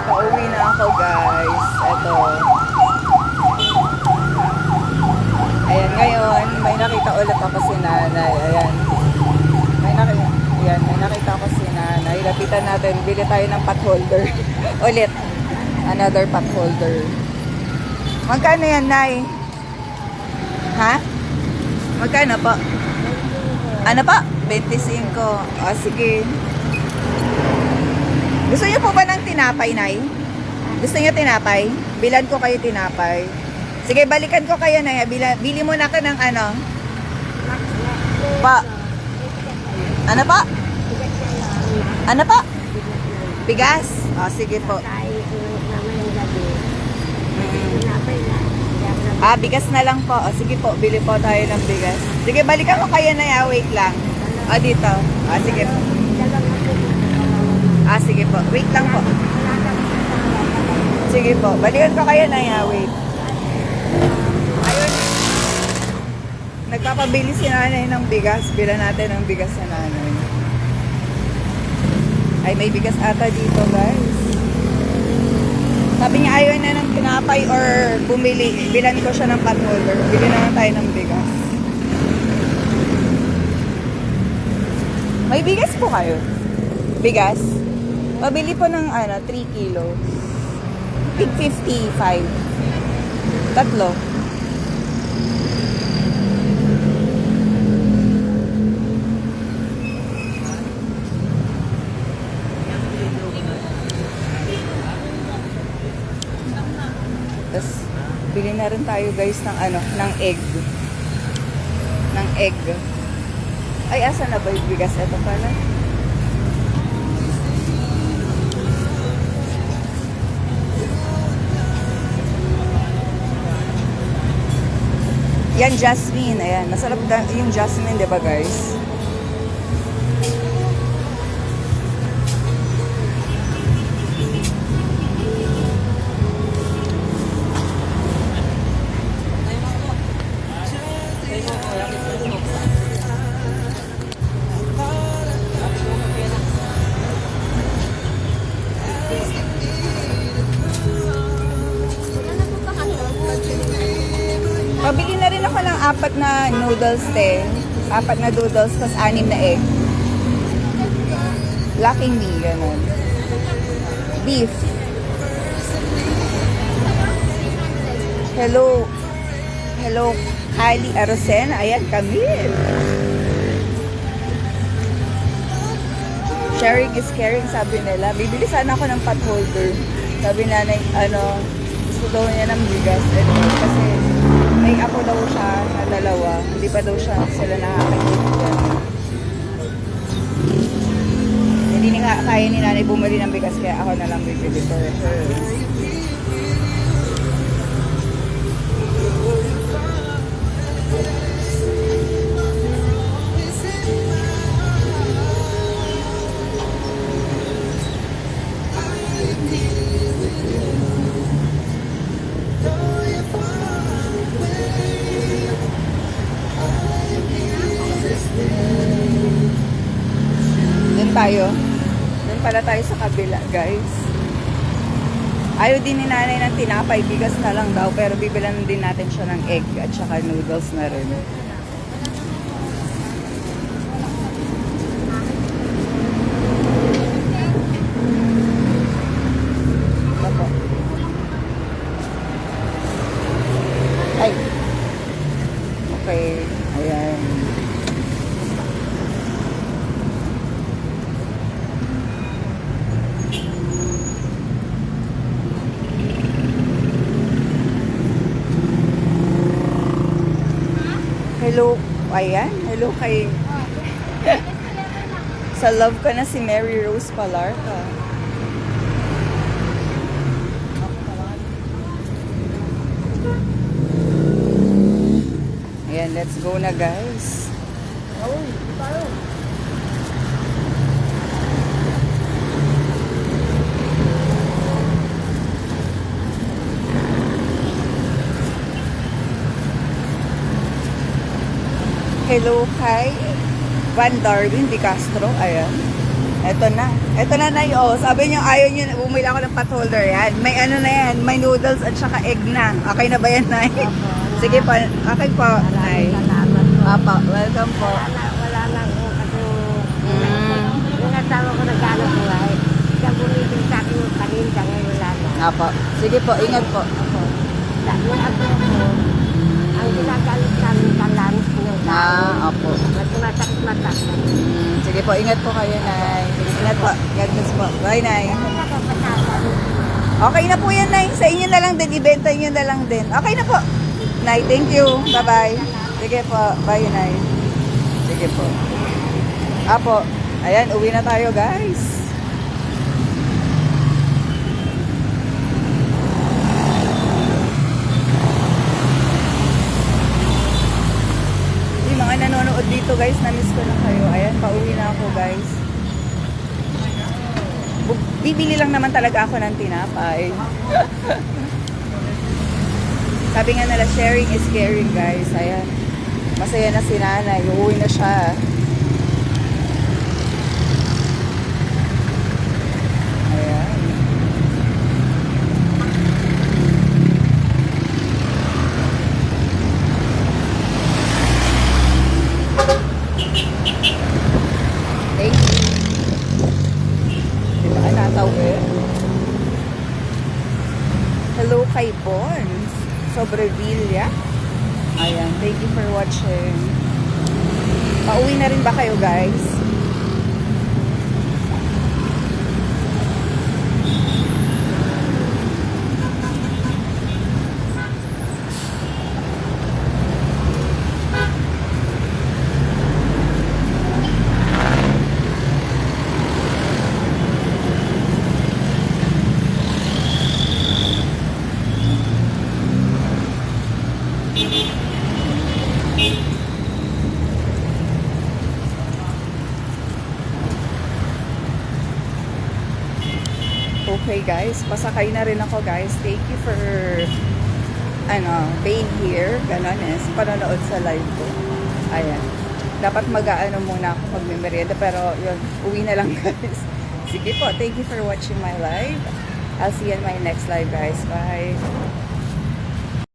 pauwi na ako guys. Ito. Ayan, ngayon, may nakita ulit ako si nanay. Ayan. May nakita ako si nanay. Lapitan natin, bili tayo ng pot holder. Ulit. Another pot holder. Magkano yan, nay? Ha? Magkano po? Ano po? 25. O, sige. Gusto niyo po ba ng tinapay, nay? Gusto niyo tinapay? Bilan ko kayo tinapay. Sige, balikan ko kayo, nay. Bili mo na ka ng ano? Pa. Ano pa? Ano pa? Bigas? O, sige po. Bigas na lang po. O, sige po, bili po tayo ng bigas. Sige, balikan ko kayo na ya. Wait lang. Dito. Sige po. Sige po. Wait lang po. Sige po. Balikan ko kayo na ya. Wait. Ayun. Nagpapabili si nanay ng bigas. Bila natin ng bigas sa nanay. Ay, may bigas ata dito, guys. Sabi niya ayaw na ng tinapay or bumili. Bilan ko siya ng pot holder. Bili naman tayo ng bigas. May bigas po kayo? Bigas? Pabili po ng 3 kilos. Tig 55. Tatlo. Tapos, bili na rin tayo guys ng ng egg. Ng egg. Ay, asa na ba yung bigas? Ito pala. Yan, jasmine. Ayan. Masarap yung jasmine, di ba guys? Pabili na rin ako ng 4 na noodles, 4 na noodles, plus 6 na egg. Lucky me, ganun. Beef. Hello. Hello, Kylie Arosen. Ayan, Camille. Sharing is caring, sabi nila. Bibili sana ako ng pot holder. Sabi nanay, gusto daw niya ng bigas. Kasi may ako daw siya na 2. Hindi pa daw sila nakakakita. Hindi nga kaya ni nanay bumili ng bigas, kaya ako na lang bibili for her. Doon pala tayo sa kabila, guys. Ayaw din ni nanay ng tinapay, bigas na lang daw, pero bibilan din natin siya ng egg at saka noodles na rin. Opo. Ay. Okay. Ayan. Hello, ayan. Hello kay... Sa love ko na si Mary Rose Palarca. Ayan, let's go na guys. Hello kay Van Darwin Di Castro. Ayan. Eto na. Ito na na yun. Sabi niyo ayaw niyo, bumili ako ng pot holder. Yan. May ano na yan. May noodles at saka egg na. Okay na ba yan, Nay? Sige po. Okay po, Nay. Salamat po. Apa, welcome po. Wala lang po kasi yung asawa ko nag-anak buhay. Siya bumibig sa akin yung paninda ngayon wala na. Apa. Sige po, ingat po. Yung asawa ko, ang ginagalit namin sa lunch niya. Opo. At sumasakit-mata. Sige po, ingat po kayo, Nay. Ingat po. God bless po. Bye, Nay. Okay na po yan, Nay. Sa inyo na lang din. Ibenta nyo na lang din. Okay na po. Nay, thank you. Bye-bye. Sige po. Bye, Nay. Sige po. Apo. Ayan, uwi na tayo, guys. Yung mga nanonood dito, guys, na-miss ko na kayo. Ayan, pauwi na ako, guys. Bibili lang naman talaga ako ng tinapay. Sabi nga nila, sharing is caring, guys. Ayan. Masaya na si nanay. Uuwi na siya. Ayan. Thank you. Diba, natawid? Hello kay Bonds. Sobrevilla. Ayan, thank you for watching. Pauwi na rin ba kayo, guys? Okay guys, pasakay na rin ako guys. Thank you for being here. Ganon panonood sa live ko. Ayan. Dapat mag-aano muna ako magme-merienda pero yun, uwi na lang guys. Sige po, thank you for watching my live. I'll see you in my next live guys. Bye.